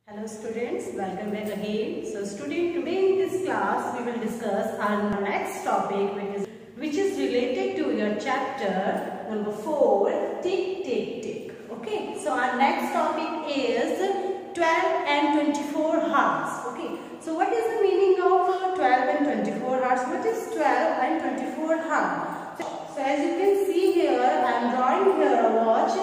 Hello students, welcome back again. So student, today in this class we will discuss our next topic which is related to your chapter number 4, tick tick tick. Okay, so our next topic is 12 and 24 hours. Okay, so what is the meaning of 12 and 24 hours? What is 12 and 24 hours? So as you can see here, I am drawing here a watch,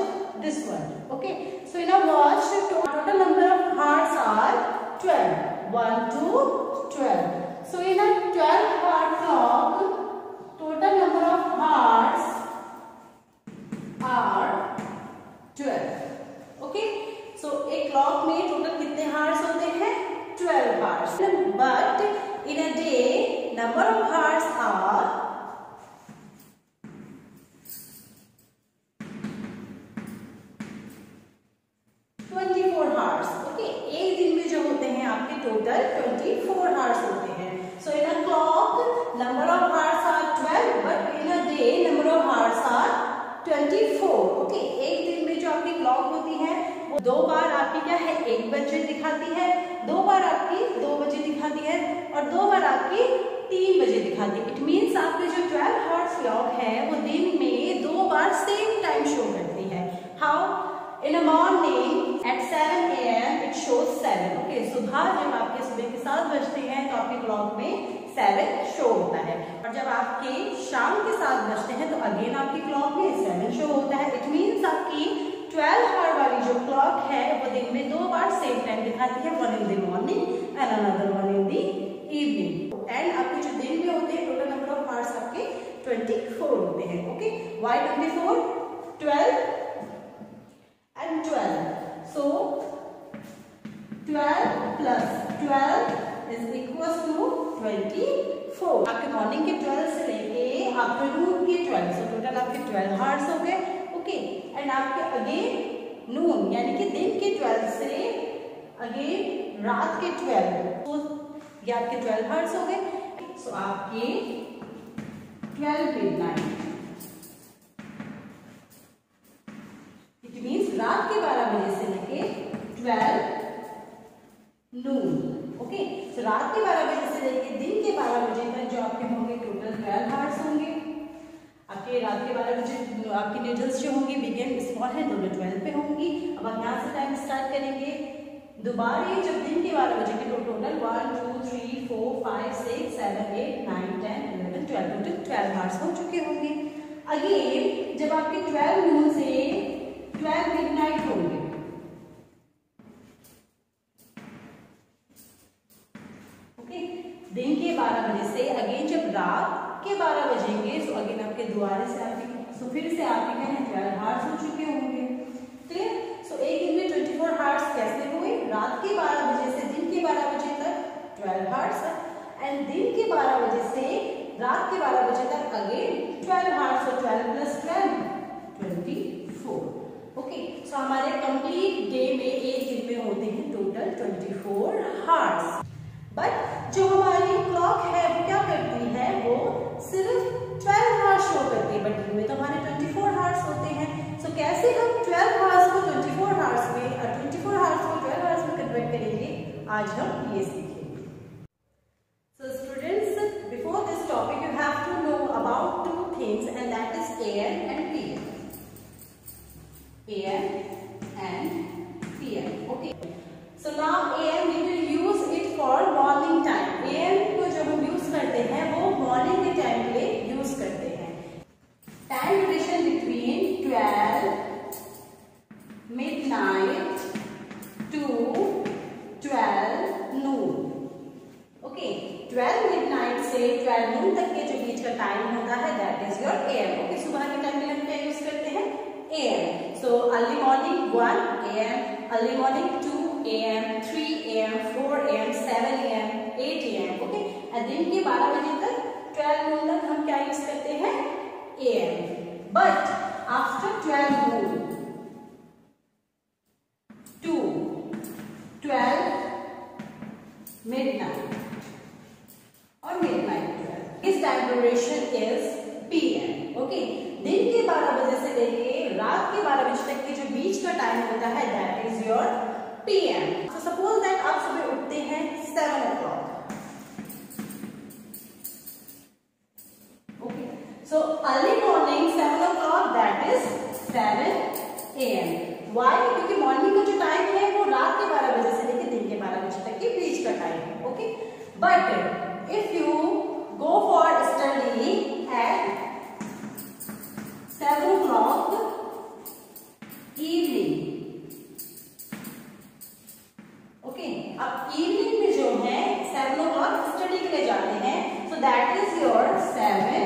this one. Okay, so in a watch total number of hours are 12, 1 to 12. So in a 12-hour clock, total number of hours are 12. Okay, so एक clock में total कितने hours होते हैं? 12 hours. But in a day, number of hours are 24 hours. Okay, एक दिन में जो होते हैं आपके total 24 hours होते हैं. So in a clock, number of hours are 12, but in a day, number of hours are 24. Okay, एक दिन में जो आपकी clock होती है वो दो बार आपकी क्या है 1 बजे दिखाती है, दो बार आपकी 2 बजे दिखाती है और दो बार आपकी 3 बजे दिखाती है. It means आपकी जो 12 hours clock है वो दिन में दो बार same time show करती है. How? In the morning at 7 AM it shows 7. Okay, सुबह जब आपके सुबह के 7 बजते हैं तो आपके क्लॉक में 7 शो होता है और जब आपके शाम के 7 बजते हैं तो अगेन आपकी क्लॉक में 7 शो होता है. इट मीन्स आपकी 12 आवर वाली जो क्लॉक है वो दिन में दो बार सेम टाइम दिखाती है, one in the morning and another one in the evening. And आपके जो दिन में होते हैं टोटल नंबर ऑफ आवर्स आपके 24 होते हैं. Okay, why 24? 12 and 12. So 12 plus 12 is equals to 24. आपके मॉर्निंग के 12 से लेके आफ्टरनून के 12, so टोटल आपके 12 आवर्स हो गए. ओके, एंड आपके अगेन नून यानी कि दिन के 12 से अगेन रात के 12, तो ये आपके 12 आवर्स हो गए. सो आपके 12 मिडनाइट, रात के 12 बजे से लेके 12 नून. ओके, तो रात के 12 बजे से लेके दिन के 12 बजे तक जो आपके होंगे टोटल 12 आवर्स होंगे. आपके रात के 12 बजे आपकी नीडल्स जो होंगी बिग एंड स्मॉल है दोनों 12 पे होंगी. अब आप यहाँ से टाइम स्टार्ट करेंगे. दोबारा जब दिन के 12 बजे के टोटल 1 2 3 4 5 6 7 8 9 10 11 12 टोटल 12 आवर्स हो चुके होंगे. अगेन जब आपके 12 नून से 12 मिडनाइट होंगे, ओके, दिन के 12 बजे से अगेन जब रात के 12 बजेंगे तो अगेन आपके दोबारा से आपके सो फिर से आपके क्या है 12 आवर्स हो चुके होंगे. क्लियर? सो एक दिन में 24 आवर्स कैसे हुए? रात के 12 बजे से दिन के 12 बजे तक 12 आवर्स एंड दिन के 12 बजे से रात के 12 बजे तक अगेन 12 आवर्स. और 12 प्लस 12 24. ओके, सो हमारे कंप्लीट डे में एक दिन में होते हैं टोटल 24 आवर्स. बट जो हमारी क्लॉक है वो क्या करती है? वो सिर्फ 12 आवर्स शो करती है, बट दिन में तो हमारे 24 आवर्स होते हैं. सो कैसे हम 12 आवर्स को 24 आवर्स में और 24 आवर्स को 12 आवर्स में कन्वर्ट करेंगे, आज हम ये सीखेंगे. So students, before this topic you have to know about 2 things and that is AM and PM. AM and PM. Okay. So now AM we will use it for morning time. AM को जब हम use करते हैं वो morning के time पे use करते हैं. Time duration between 12 midnight to 12 noon. Okay, 12 midnight से 12 noon तक के जो बीच का टाइम होता है that is your AM. Okay, सुबह के टाइम में हम क्या यूज करते हैं? AM. So early morning 1 AM, early morning 2 AM, 3 AM, 4 AM, 7 AM, 8 AM. Okay, and दिन के 12 बजे तक 12 noon तक हम क्या यूज करते हैं? AM. But after 12 noon to 12 midnight or midnight 12, his time duration is PM. Okay, दिन के 12 बजे से लेके रात के 12 बजे तक के जो बीच का टाइम होता है that is your PM. So suppose में जाते हैं, so that is your 7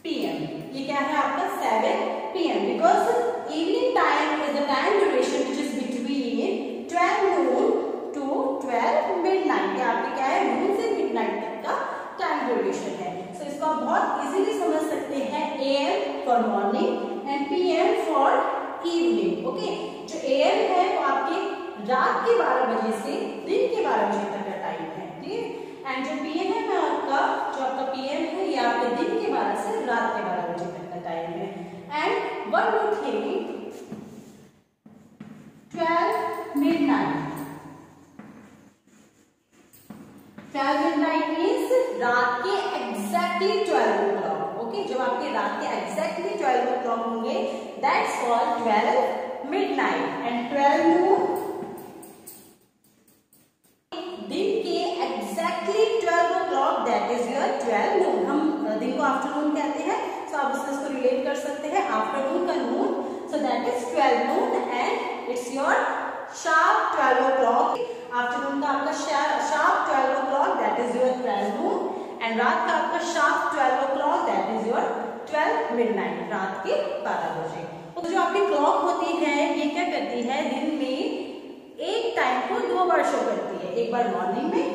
PM. ये क्या है आपका 7 PM, because evening time is the time duration which is between 12 noon to 12 midnight. ये आपके क्या है, noon से midnight तक का टाइम ड्यूरेशन है. सो इसको आप बहुत इजीली समझ सकते हैं, AM for morning and PM for evening. Okay, जो AM है वो आपके रात के 12 बजे से दिन के 12 बजे तक का टाइम है. ठीक, एंड जो PM है जो आपका PM है ये आपके दिन के 12 से रात के 12 बजे तक का टाइम है. And one more thing, 12 midnight. 12 midnight means रात के exactly 12 o'clock. ओके, जब आपके रात के exactly 12 o'clock होंगे, that's called 12 midnight. And 12 noon, दिन के exactly 12 o'clock, that is your 12 noon. हम दिन को आफ्टरनून कहते हैं, so आप इसको रिलेट कर सकते हैं आफ्टरनून का नून, so that is 12 noon and it's your sharp 12 o'clock. Afternoon का आपका sharp 12 o'clock, that is your 12 noon. And रात का आपका sharp 12 o'clock, that is your 12 midnight, रात के 12 बजे. तो जो आपकी क्लॉक होती है ये क्या करती है, दिन में एक टाइम को 2 बार शो करती है. एक बार मॉर्निंग में,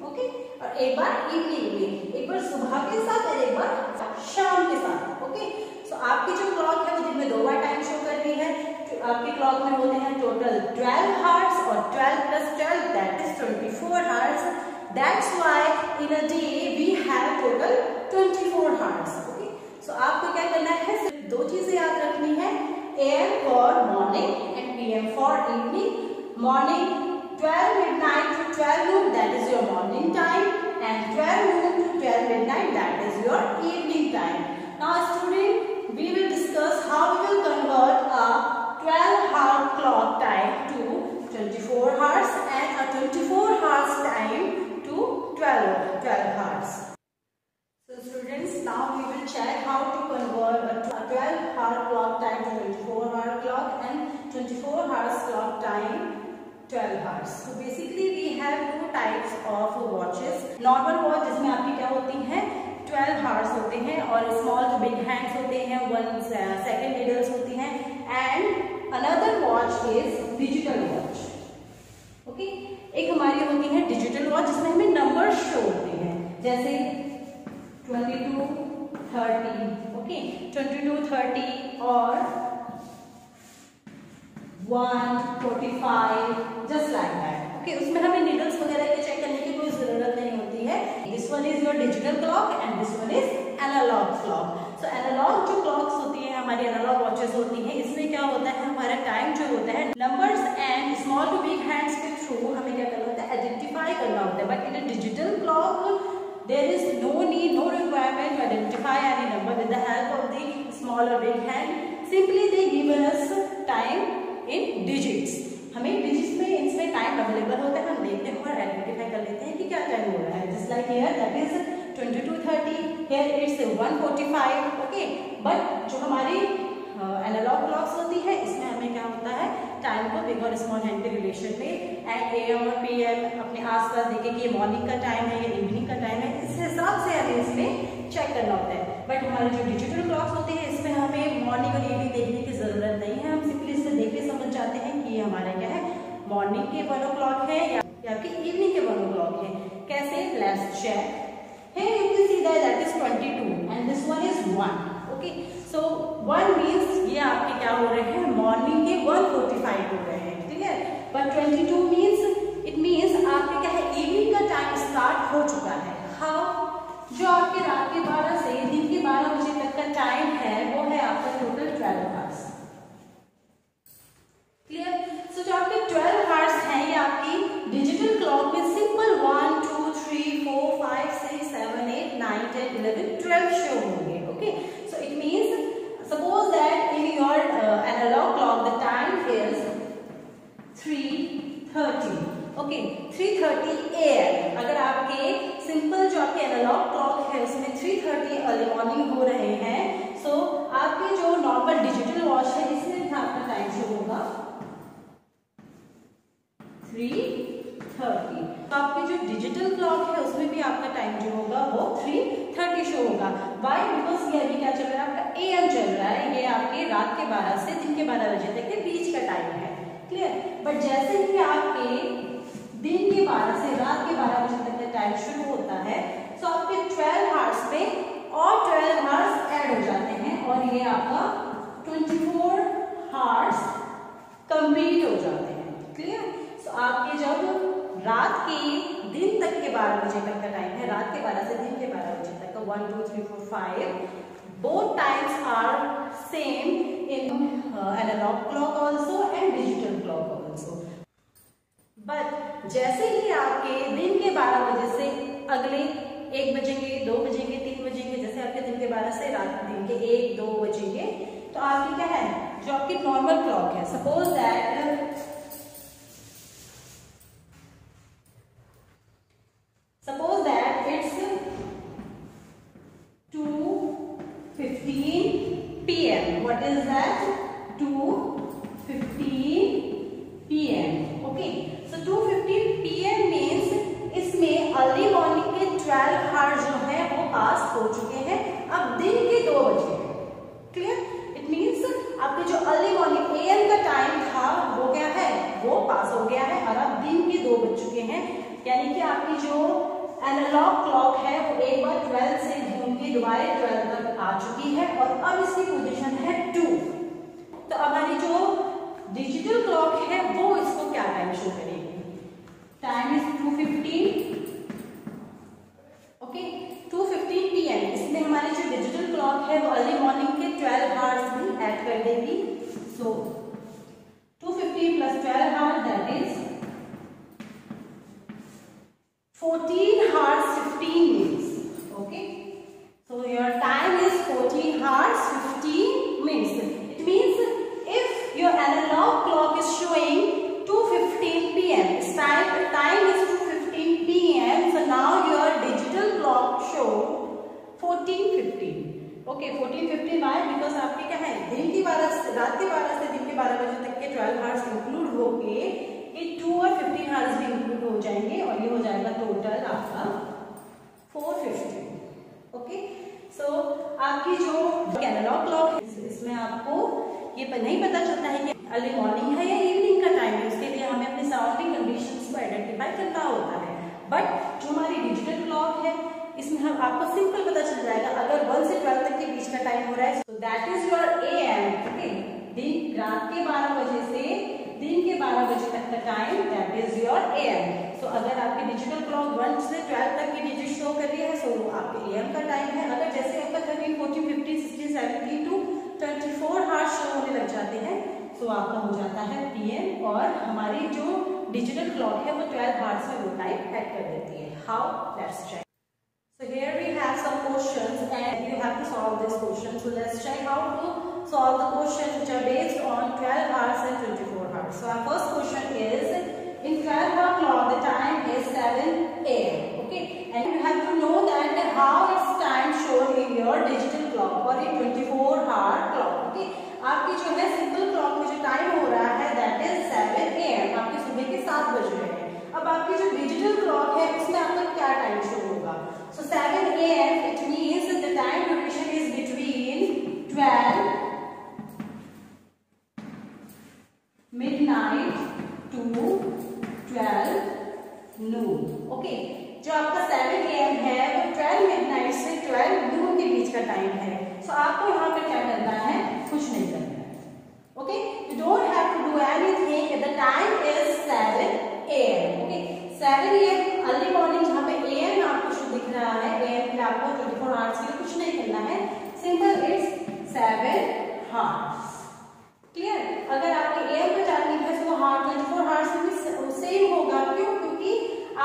ओके, और एक बार इवनिंग में. एक बार सुबह के साथ और एक बार शाम के साथ. ओके, सो आपकी जो क्लॉक है वो दिन में 2 बार टाइम शो कर रही है. आपकी क्लॉक में होते हैं टोटल 12 हार्स और 12 plus 12 that is 24 hours. That's why in a day we have total 24 hours. Okay, so आपको क्या करना है, सिर्फ 2 चीजें याद रखनी है, AM for morning and PM for evening. Morning 12 midnight to 12 noon, that is your morning time, and 12 noon to 12 midnight, that is your evening time. Now student, we will discuss how we will convert a 12-hour clock time to 24 hours and a 24 hours time to 12 hours. So students, now we will check how to convert a 12-hour clock time to 24-hour clock and 24 hours clock time 12 hours. So basically we have 2 types of watches. Normal watch जिसमें आपकी क्या होती हैं, 12 hours होते हैं, और small जो big hands होते हैं 1 second needles होती हैं, and another watch is digital watch. Okay, एक हमारी होती है डिजिटल वॉच जिसमें हमें नंबर शो होते हैं, जैसे 22, 30. ओके, 22, 30 और 1, 45, जस्ट लाइक दैट. ओके, उसमें हमें नीडल्स वगैरह के चेक करने की कोई जरूरत नहीं होती है. This one is your digital clock and this one is analogue clock. So analogue जो क्लॉक्स होती है, हमारी एनालॉग वॉचेस होती हैं, इसमें क्या होता है, हमारा टाइम जो होता है numbers and small to big hands के थ्रू हमें क्या करना होता है, आइडेंटिफाई करना होता है. But in a digital clock there is no need, no requirement to identify any number with the help of the small और big hand. Simply they give us time in digits. हमें digits में इसमें time available होता है, हम देखते हैं और आइडेंटिफाई कर लेते हैं कि क्या टाइम हो रहा है. Just like here that is 22:30, here it's 1:45. Okay, but जो हमारी एनालॉग क्लॉक्स होती है इसमें हमें क्या होता है, टाइम को बिग और स्मॉल हैंड के रिलेशन में एंड AM और PM अपने आसपास देखें कि ये मॉर्निंग का टाइम है या इवनिंग का टाइम है, इस हिसाब से हमें इसमें चेक करना होता है. बट हमारे जो डिजिटल क्लॉक्स होती है इसमें हमें मॉर्निंग और इवनिंग देखने की जरूरत नहीं है. हम सिंपली इससे देख के समझ जाते हैं कि ये हमारा क्या है, मॉर्निंग के 1 o'clock है या कि इवनिंग के 1 o'clock है. कैसे, let's check. Here you can see that is 22 and this one is 1. Okay, so 1 means ये आपके क्या हो रहे हैं, मॉर्निंग के 1:45 हो रहे हैं. ठीक है, but 22 means it means आपके क्या है, इवनिंग का टाइम स्टार्ट हो चुका है. How? जो आपके रात के 12 से दिन के 12 बजे तक का टाइम है वो है आपका टोटल 12 hours. क्लियर? सो जो आपके 12 hours हैं ये आपकी डिजिटल क्लॉक में सिंपल 1, 2, 3, 4, 5, 6, 7, 8, 9, 10, 11, 12 शो होंगे. Okay, so it means suppose that in your analogue clock the time is 3:30. Okay, 3:30 AM. अगर आपके सिंपल जो आपके एनालॉग क्लॉक है उसमें 3:30 अर्ली मॉर्निंग हो रहे हैं, सो आपके जो नॉर्मल डिजिटल वॉच है इसमें भी आपका टाइम शो होगा 3:30. तो आपकी जो डिजिटल क्लॉक है उसमें भी आपका टाइम जो होगा वो 3:30 शो होगा। वाई? बिकॉज ये अभी क्या चल रहा है, आपका AM चल रहा है, ये आपके रात के 12 से दिन के 12 बजे तक के बीच का टाइम है। क्लियर? बट जैसे ही आपके दिन के 12 से रात के 12 बजे तक का टाइम शुरू होता है, तो आपके 12 आवर्स में और 12 आवर्स ऐड हो जाते हैं और ये आपका 24 आवर्स कंप्लीट हो जाते हैं। क्लियर? तो आपके जब रात के दिन तक के 12 बजे तक का टाइम है, रात के 12 से दिन के 12 बजे तक का 1 2 3 4 5 both times are same in analog clock also and digital clock also. But जैसे ही आपके दिन के 12 बजे से अगले 1 बजेंगे, 2 बजेंगे, 3 बजेंगे, जैसे आपके दिन के 12 से रात के दिन के 1 2 बजेंगे, तो आपकी क्या है, जो आपकी नॉर्मल क्लॉक है, suppose that it's 2:15 PM. What is that? 2:15 PM. Okay. So 2:15 PM means इसमें अर्ली मॉर्निंग के 12 आवर्स जो है वो पास हो चुके हैं, अब दिन के 2 बजे। क्लियर? इट मीन्स आपके जो अर्ली मॉर्निंग AM का टाइम था वो क्या है, वो पास हो गया है और अब दिन के 2 बज चुके हैं। यानी कि आपकी जो एनालॉग क्लॉक है वो एक बार 12 से घूम के दोबारा 12 तक आ चुकी है और अब इसकी पोजीशन है 2। तो अब हमारी जो डिजिटल क्लॉक है वो इसको क्या टाइम शो करेगी, टाइम इज 2:15। Okay, 2:15 PM। इसमें हमारी जो डिजिटल क्लॉक है वो अर्ली मॉर्निंग के 12 आवर्स भी ऐड कर देगी। सो 2:15 + 12 hours that is 14 hours 15 minutes. Okay, so your time is 14 hours 15 minutes. It means if your analog clock is showing 2:15 PM, time is 2:15 PM, so now your digital clock show 14:15. Okay, 14:15 why? Because आपके क्या है, दिन की 12 से रात के 12 से दिन के 12 बजे तक के 12 आवर्स इंक्लूड होके ये 2 और 15 आवर्स भी इंक्लूड हो जाएंगे और ये हो जाएगा टोटल आपका 4:15। ओके, सो आपकी जो एनालॉग क्लॉक है इसमें आपको ये नहीं पता चलता है कि अर्ली मॉर्निंग है या इवनिंग का टाइम है, उसके लिए हमें अपने सराउंडिंग कंडीशंस को आइडेंटिफाई करना होता है। बट जो हमारी डिजिटल क्लॉक है इसमें हम आपको सिंपल पता चल जाएगा, अगर 1 से 12 तक के बीच का टाइम हो रहा है, so that is your AM। Okay, दिन रात के 12 बजे से दिन के 12 बजे तक का time that is your AM। सो अगर आपकी डिजिटल क्लॉक 1 से 12 तक की डिजिट शो कर रही है, सो आपके AM का टाइम है। अगर जैसे आपका 13 14 15 16 17 to 24 आवर्स शो होने लग जाते हैं, सो आपका हो जाता है PM और हमारी जो डिजिटल क्लॉक है वो 12 आवर्स में वो टाइम ऐड कर देती है। How? Let's check. So here we have some questions and you have to solve this question. So let's check how to solve the questions which are based on 12 hours and 24 hours. So our first question is, in 12-hour clock the time is 7 AM. Okay, and you have to know that how its time shown in your digital clock or in 24-hour clock. Okay, आपकी जो है simple clock में जो time हो रहा है that is 7 AM, आपके सुबह के 7 बज रहे हैं। अब आपकी जो डिजिटल क्लॉक है उसमें आपका क्या टाइम शो होगा? So 7 AM it means the time duration is between 12 midnight to 12 noon. Okay, जो आपका 7 AM है वो 12 midnight से 12 noon के बीच का टाइम है। So आपको यहाँ पे क्या करना है? कुछ नहीं करना है। Okay, you don't have to do anything. The time is 7 AM. Okay, 7 AM early morning जहाँ पे AM आपको शो दिख रहा है, AM पे आपको 24 आवर्स के लिए कुछ नहीं करना है, सिंपल इट्स 7 आवर्स। क्लियर? अगर आपके AM का टाइमिंग है तो 24 आवर्स में भी सेम होगा। क्यों? क्योंकि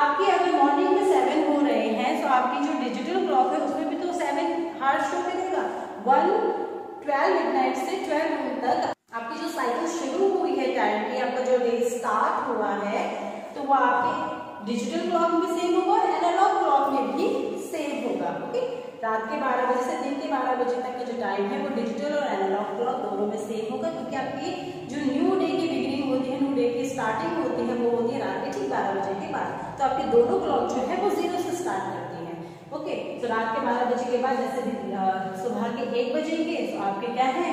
आपकी अगर मॉर्निंग में 7 हो रहे हैं तो आपकी जो डिजिटल क्लॉक है उसमें भी तो 7 आवर्स शो करेगा। 12 मिडनाइट से 12 noon तक आपकी जो साइकिल शुरू हुई है टाइम की, आपका जो डे स्टार्ट हुआ है, तो वो आपके डिजिटल क्लॉक में सेम होगा और एनालॉग क्लॉक में भी सेम होगा। ओके, रात के 12 बजे से दिन के 12 बजे तक का जो टाइम है वो डिजिटल और एनालॉग क्लॉक दोनों में सेम होगा, क्योंकि आपकी जो न्यू डे की बिगिनिंग होती है, न्यू डे की स्टार्टिंग होती है, वो होती है रात के ठीक 12 बजे के बाद। तो आपके दोनों क्लॉक जो है वो 0 से स्टार्ट करती हैं। ओके, तो रात के 12 बजे के बाद जैसे सुबह के 1 बजेंगे तो आपके क्या है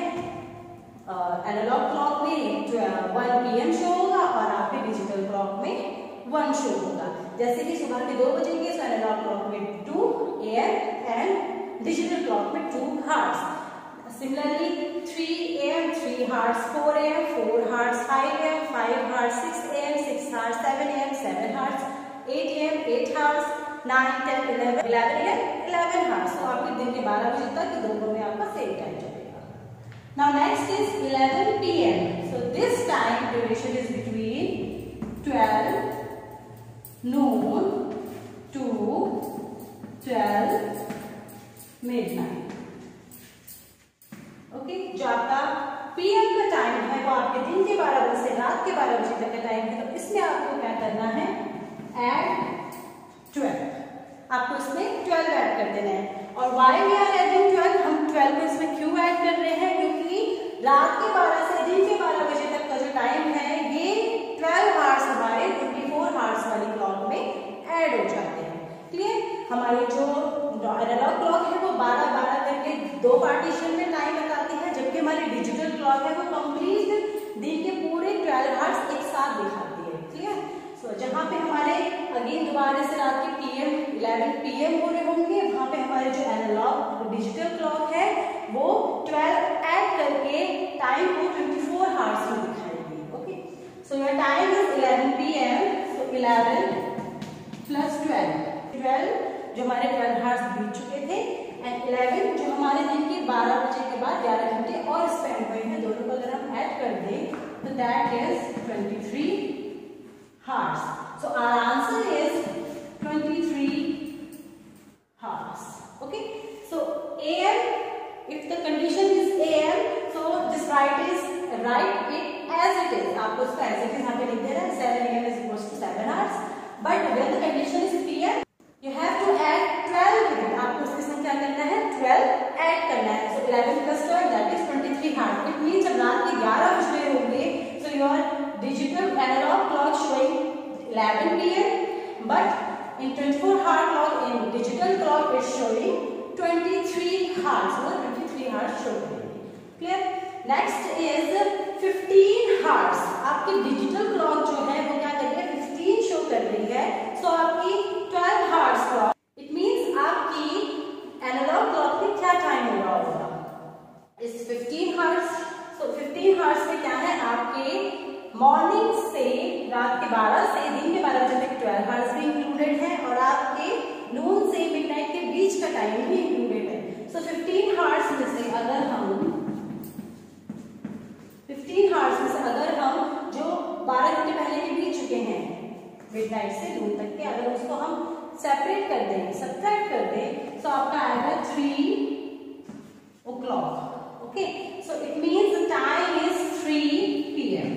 एनालॉग क्लॉक में 1 PM शो होगा और आपके डिजिटल क्लॉक में 1 शो होगा। जैसे कि सुबह के 2 बजेंगे तो एनालॉग क्लॉक में 2 AM एंड डिजिटल क्लॉक में 2 hours। Similarly 3 AM 3 hours, 4 AM 4 hours, 5 AM 5 hours, 6 AM 6 hours, 7 AM 7 hours, 8 AM 8 hours, 9 10 11 11 AM 11 hours। तो आपके दिन के 12 बजे तक दोनों में आपका सेम टाइम चलेगा। Now next is 11 PM. So this time duration is between 12 noon to 12 midnight. Okay, जो आपका PM का टाइम है वो आपके दिन के 12 बजे से रात के 12 बजे तक का टाइम है। तो इसमें आपको क्या करना है, ऐड 12, आपको इसमें 12 ऐड कर देना है। और वाई वी आर एडिंग 12, हम 12 को इसमें क्यों ऐड कर रहे हैं, क्योंकि रात के 12 से दिन के 12 बजे तक का जो टाइम है ये 12 आवर्स हमारे 24 आवर्स वाली क्लॉक में ऐड हो जाते हैं। क्लियर, हमारी जो एनालॉग क्लॉक है वो 12-12 करके 2 पार्टीशन में टाइम बताती है, जबकि हमारी डिजिटल क्लॉक है वो कंप्लीट दिन के पूरे 12 आवर्स एक साथ दिखाती है। क्लियर, सो जहाँ पे हमारे अगेन दोबारा से रात के 11 PM हो रहे होंगे, वहाँ पे हमारे जो एनालॉग डिजिटल क्लॉक है वो 12 ऐड करके टाइम को 24 आवर्स में दिखाएगी। Okay, so your time is 11 PM, so 11 plus 12 जो हमारे 12 आवर्स बीत चुके थे एंड 11 जो हमारे दिन के 12 बजे के बाद 11 घंटे और स्पेंड हुए हैं, दोनों को अगर हम ऐड कर दें तो that is 23 hours. So our answer is 23 hours. Okay, so AM, if the condition is AM, so just write it as it is. आपको इसको as it is यहाँ पे लिख देना है, 7 AM is equals to 7 hours. But when the condition is PM, you have to add 12 with it. आपको इसमें क्या करना है, 12 ऐड करना है। So 11 plus 12 that is 23 hours. It means जब रात के 11 बज रहे होंगे, so your digital analog clock showing 11 PM, but in 24-hour clock in digital clock is showing 23 hours. So 23 hours show करेंगे। Clear? Next is 15 hours. आपकी digital clock जो है वो क्या कर रही है, 15 शो कर रही है। So आपकी 12 hours क्लॉक, इट मींस आपकी एनालॉग क्लॉक में क्या टाइम हो रहा होगा, इस 15 hours। So 15 hours में क्या है, आपके मॉर्निंग से रात के 12 से दिन के 12 बजे तक 12 आवर्स भी इंक्लूडेड है और आपके नून से मिडनाइट के बीच का टाइम भी इंक्लूडेड है। सो 15 आवर्स में से अगर हम 15 आवर्स में से अगर हम जो 12 घंटे पहले के बीत चुके हैं मिडनाइट से नून तक के, अगर उसको हम सेपरेट कर दें, सब्ट्रैक्ट कर दें, तो आपका आएगा 3 o'clock। Okay, so it means the time is 3 PM।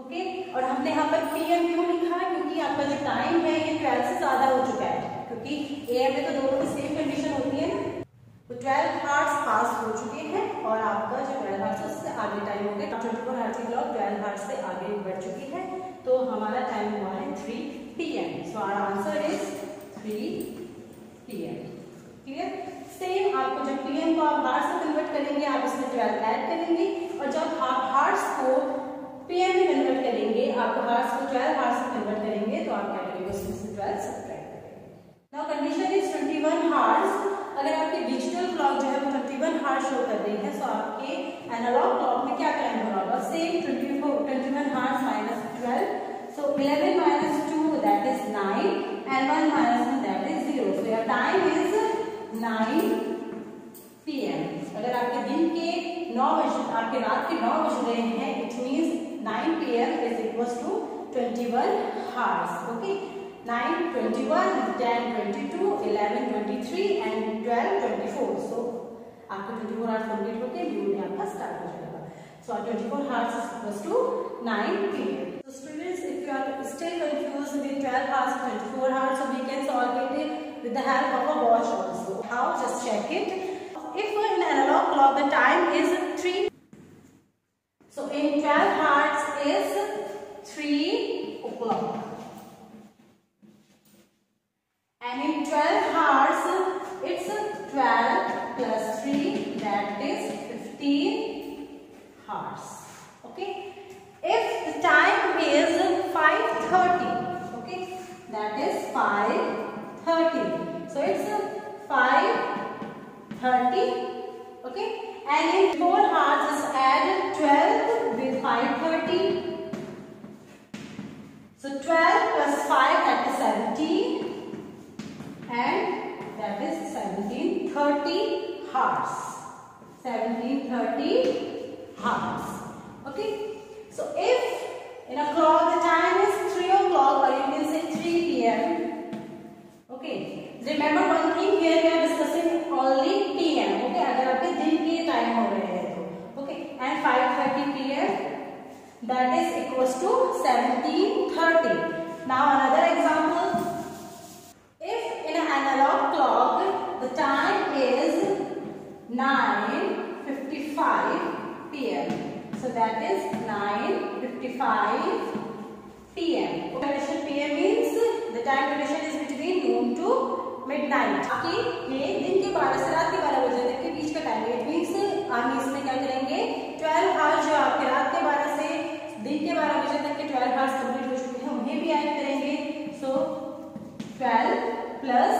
Okay, और हमने यहाँ पर PM क्यों लिखा, क्योंकि आपका जो टाइम है ये 12 से ज्यादा हो चुका है, क्योंकि AM में तो दोनों की सेम कंडीशन होती है ना। तो 12 आवर्स पास हो चुके हैं और आपका जो 12 आवर्स है उससे आगे टाइम हो गया। 24 आवर्स की क्लॉक 12 आवर्स से आगे बढ़ चुकी है, तो हमारा टाइम हुआ है 3 PM। So our answer is 3 PM। Clear, same आपको जब PM को आप आवर्स में कन्वर्ट करेंगे, आप इसमें 12 ऐड करेंगे, और जब आप आवर्स को PM में कन्वर्ट करेंगे, आप आवर्स को 12 आवर्स में कन्वर्ट करेंगे, तो आप क्या करेंगे, उसमें से 12 सब्ट्रैक्ट करेंगे। Now condition is 21 hours. अगर आपकी डिजिटल क्लॉक जो है वो 21 आवर्स शो कर रही है, तो आपके एनालॉग क्लॉक में क्या टाइम हो रहा होगा, same 21 hours minus 12, so 11 minus 2 that is 9 and 1 minus 1 that is 0। So your time is 9 PM। अगर आपके दिन के 9 बजे, आपके रात के 9 बज रहे हैं, it means 9 PM is equals to 21 hours. Okay, 9, 21, 10, 22, 11, 23 and 12, 24. So आपका 24 hours complete होके ड्यू डे आपका स्टार्ट हो जाएगा। So 24 hours is equals to 9 PM. So students, if you are still confused with 12 hours and 24 hours, so we can solve it with the help of a watch also. How? Just check it. If in analog clock the time is 3, so in 12 hours is 3 o'clock. So 12 plus 5, that is 17, and that is 1730 hours. 1730 hours. Okay. So if in a clock the time is 3 o'clock, or you can say 3 p.m. Okay. Remember one thing, here we are discussing only p.m. Okay. अगर आपके दिन के time हो रहे हैं तो, okay. And 5:30 p.m. that is equals to 1730. Now another example. If in an analog clock the time is 9:55 p.m. So that is 9:55 p.m. Duration p.m. means the time duration is between noon to midnight. आपके ये दिन के 12 से रात के 12 बजे तक के बीच का टाइम है. इट मीन्स हम इसमें क्या करेंगे, 12 आवर्स जो आपके रात के 12 से दिन के 12 बजे तक के 12 आवर्स कंप्लीट हो चुके हैं, उन्हें भी ऐड करेंगे. सो 12 plus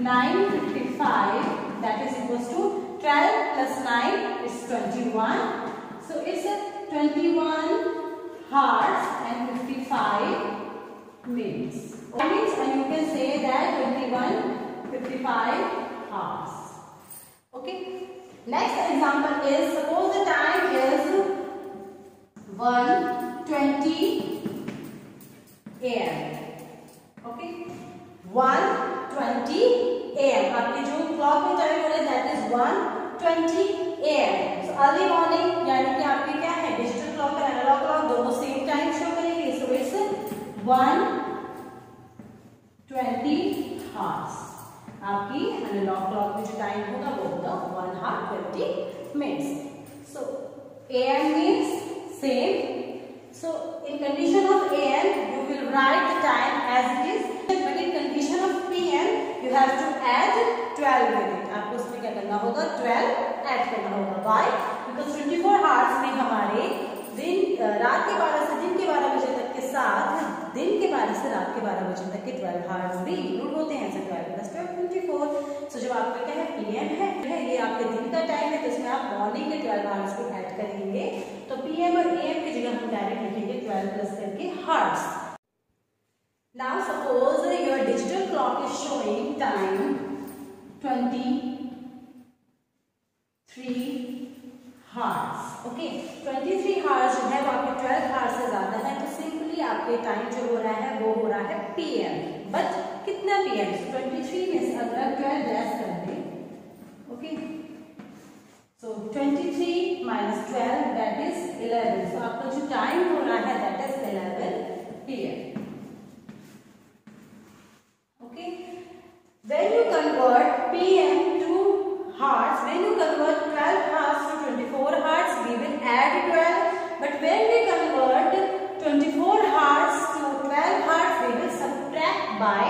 9:55, that is equals to 12 plus 9 is 21. So it's a 21 hours and 55 minutes. And you can say that 21:55 hours. Okay. Next example is, suppose the time is 1:20 a.m. Okay. 1:20 a.m. आपके जो clock में time हो रहा है that is 1:20 a.m. So early morning, यानी कि आपके क्या है, डिजिटल क्लॉक और एनालॉग क्लॉक दोनों सेम टाइम शो करेंगे. So it's 1:20 hours. आपकी एनालॉग क्लॉक में जो टाइम होगा वो होगा 1 hour 20 minutes. So a.m. means same. So in condition of a.m. you will write the time as it is. But in condition of p.m. you have to add 12 with it. आपको उसमें क्या करना होगा, 12 add करना होगा. Why? Because 24 hours में हमारे दिन रात के 12 से दिन के 12 बजे तक के साथ दिन के 12 से रात के 12 बजे तक के 12 आवर्स भी इंक्लूड होते हैं. 12 plus 12 24. So जब आपका क्या है, p.m. है, ये आपके दिन का टाइम है, तो इसमें आप मॉर्निंग के 12 आवर्स को ऐड करेंगे. तो p.m. और a.m. की जगह हम डायरेक्ट लिखेंगे 12 प्लस करके hours. Now suppose your digital clock is showing time 23 hours. Okay, 23 hours जो है वो आपके 12 hours से ज्यादा है, तो सिंपली आपके टाइम जो हो रहा है वो हो रहा है PM. बट कितना PM? 23 में से अगर 12 लेस कर दें, okay, so 23 minus 12 that is 11. So आपका जो टाइम हो रहा है that is 11 PM. Okay. When you convert PM to hours, when you convert 12 hours to 24 hours, we will add 12. But when we convert 24 hours to 12 hours, we will subtract by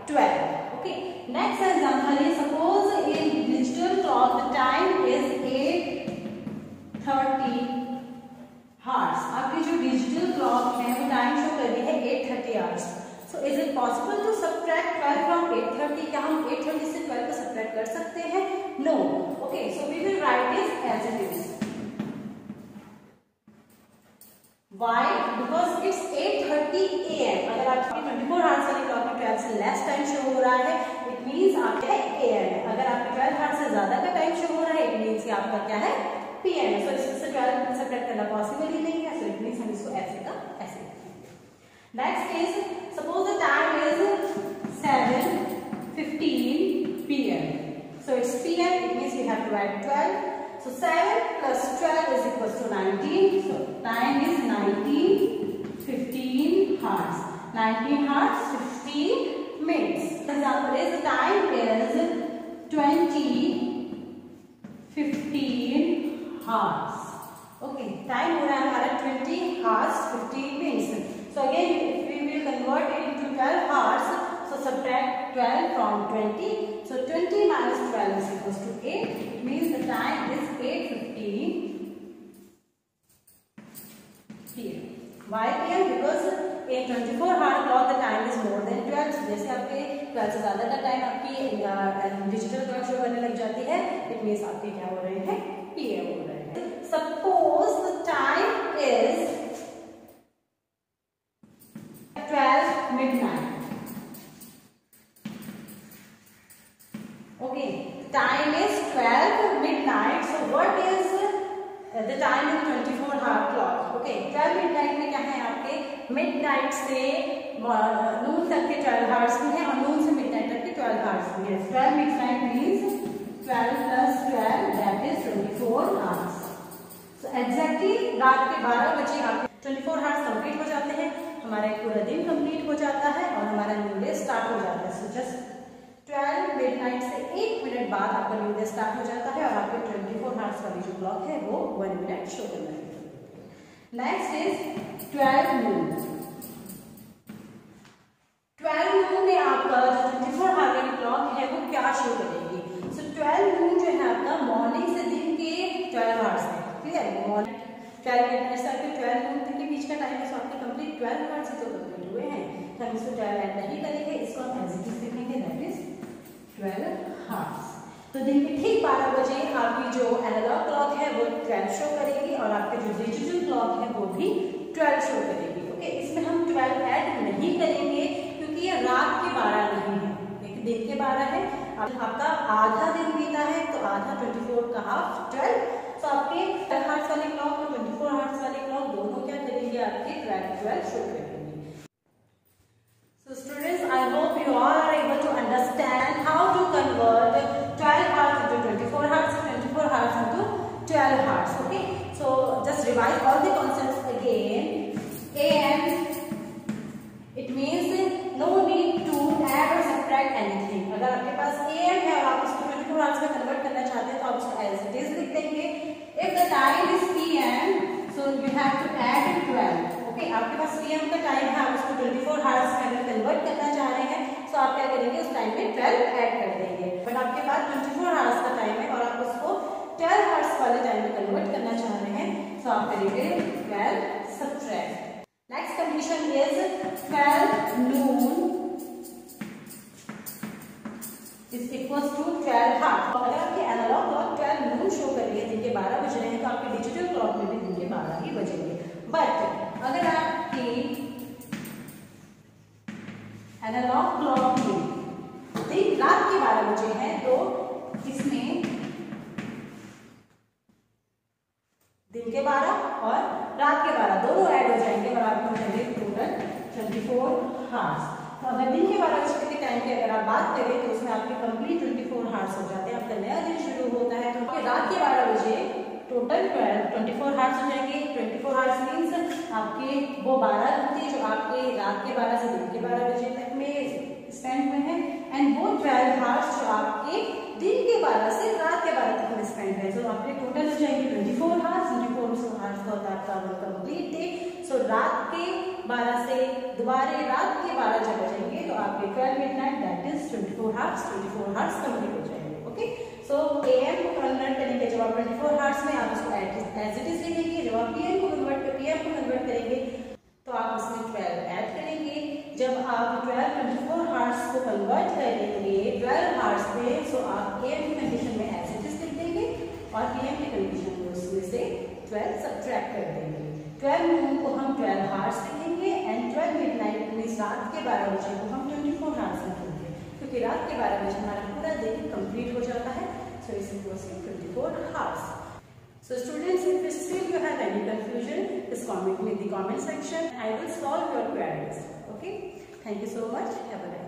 12. Okay. Next example is, suppose in digital clock the time is 8:30 hours. आपकी जो digital clock है वो time show कर रही है 8:30 hours. So is it possible to subtract 12 from 8:30? क्या हम 8:30 से 12 को subtract कर सकते हैं? No. Okay, so we will write this as it is. Why? Because it's 8:30 a.m. अगर आपकी 24 hours वाली क्लॉक में 12 से लेस टाइम शो हो रहा है, it means आपका है AM. अगर आपके 12 hours से ज्यादा का टाइम शो हो रहा है, it means कि आपका क्या है, PM. So इससे 12 subtract करना पॉसिबल ही नहीं है. So it means हम इसको ऐसे का ऐसे. Next is, suppose the time is 7:15 p.m. So it's p.m. It means we have to add 12. So 7 plus 12 is equals to 19. So time is 15 hours. 19 hours 15 minutes. Example is, the time is 20:15 hours. Okay, time हो रहा है हमारा 20 hours 15 minutes. So again, if we will convert it into 12 hours, so subtract 12 from 20. So 20 minus 12 is equals to 8. It means the time is 8:15 p.m. Why p.m? Because in 24 hour clock the time is more than 12. So जैसे आपके 12 से ज्यादा का time आपकी digital clock show करने लग जाती है, it means आपके क्या हो रहे हैं, p.m. हो रहे हैं. Suppose the time is midnight. Okay, time is 12 midnight. So what is the time in 24-hour clock? Okay, 12 midnight में क्या है आपके midnight से noon तक के 12 hours में है और noon से midnight तक के 12 hours में है. 12 midnight means 12 plus 12 that is 24 hours. So exactly रात के 12 बजे आपके 24 hours कंप्लीट हो जाते हैं, हमारा पूरा दिन कंप्लीट हो जाता है और हमारा न्यू डे स्टार्ट हो जाता है. सो जस्ट 12 मिडनाइट से 1 मिनट बाद आपका न्यू डे स्टार्ट हो जाता है और आपके 24 आवर्स वाली जो क्लॉक है वो 1 मिनट शो करना है. नेक्स्ट इज 12 नून. 12 नून में आपका जो 24 आवर वाली क्लॉक है वो क्या शो करेगी? सो 12 नून जो है आपका मॉर्निंग से दिन के 12 आवर्स है. क्लियर? मॉर्निंग 12 मिनट से आपके 12 नून तक के बीच का टाइम है. सो आपके कंप्लीट 12 आवर्स ही तो कंप्लीट हुए हैं. तो हम इसको 12 ऐड नहीं करेंगे, इसको हम एज इट इज लिखेंगे, दैट इज 12 आवर्स. तो दिन के ठीक 12 बजे आपकी जो एनालॉग क्लॉक है वो 12 शो करेगी और आपकी जो डिजिटल क्लॉक है वो भी 12 शो करेगी. ओके, इसमें हम 12 ऐड नहीं करेंगे क्योंकि ये रात के 12 नहीं है, एक दिन के 12 है. आपका आधा दिन बीता है तो आधा 24 का हाफ 12. तो आपके 12 आवर्स वाली क्लॉक और 24 आवर्स वाली क्लॉक दोनों क्या करेंगे? आपके 12 शो करेंगे. So students, I hope you all are able to understand how to convert 12 hours into 24 hours and 24 hours into 12 hours. Okay, so just revise all the concepts again. AM, it means no need to add or subtract anything. अगर आपके पास AM है और आप उसको 24 hours में convert करना चाहते हैं तो आप उसको as it is लिख देंगे. If the time is PM, so you have to add 12. Okay, आपके पास PM का टाइम है, आप उसको 24 आवर्स में अगर कन्वर्ट करना चाह रहे हैं तो आप क्या करेंगे? उस टाइम में 12 ऐड कर देंगे. बट आपके पास 24 आवर्स का टाइम है और आप उसको 12 आवर्स वाले टाइम में कन्वर्ट करना चाह रहे हैं तो आप करेंगे 12 subtract. Next condition is 12 noon is equals to 12 half. अगर आपकी एनालॉग क्लॉक 12 नून शो कर रही है, दिन के 12 बज रहे हैं, तो आपके डिजिटल क्लॉक में भी दिन के 12 ही बजेंगे. बट अगर आपकी एनालॉग क्लॉक में दिन रात के 12 बजे हैं तो इसमें दिन के 12 और रात के 12 दोनों ऐड हो जाएंगे और आपको मिलेंगे टोटल 24 आवर्स. तो अगर दिन के 12 बजे के टाइम की अगर आप बात करें तो उसमें आपके कंप्लीट 24 आवर्स हो जाते हैं. आपका नया दिन शुरू होता है तो रात के 12 बजे टोटल 24 आवर्स हो जाएंगे. 24 आवर्स मीन्स आपके वो 12 घंटे जो आपके रात के 12 से दिन के 12 बजे तक में स्पेंड हुए हैं एंड वो 12 आवर्स जो आपके दिन के 12 से रात के 12 तक में स्पेंड है. तो आपके टोटल हो जाएंगे 24 आवर्स. 24 आवर्स का होता है आपका कंप्लीट डे. सो रात के 12 से दोबारा रात के 12 जब बजेंगे तो आपके 12 midnight that is 24 hours complete हो जाएंगे. ओके, सो AM को कन्वर्ट करेंगे जब आप 24 आवर्स में आप उसको एज इट इज लिखेंगे. जब आप PM को कन्वर्ट करेंगे तो आप उसमें 12 ऐड करेंगे. जब आप 24 आवर्स को कन्वर्ट करेंगे 12 आवर्स में सो आप AM की कंडीशन में एज इट इज लिख देंगे और PM की कंडीशन में उसमें से 12 सब्ट्रैक्ट कर देंगे. 12 नून को हम 12 आवर्स लिखेंगे एंड 12 मिडनाइट मींस रात के 12 बजे को हम 24 आवर्स लिखेंगे क्योंकि रात के 12 बजे हमारा पूरा दिन कंप्लीट हो जाता है. So is equals to 24 hours. So students, if still you have any confusion, just comment in the comment section. I will solve your queries. Okay. Thank you so much. Have a nice day.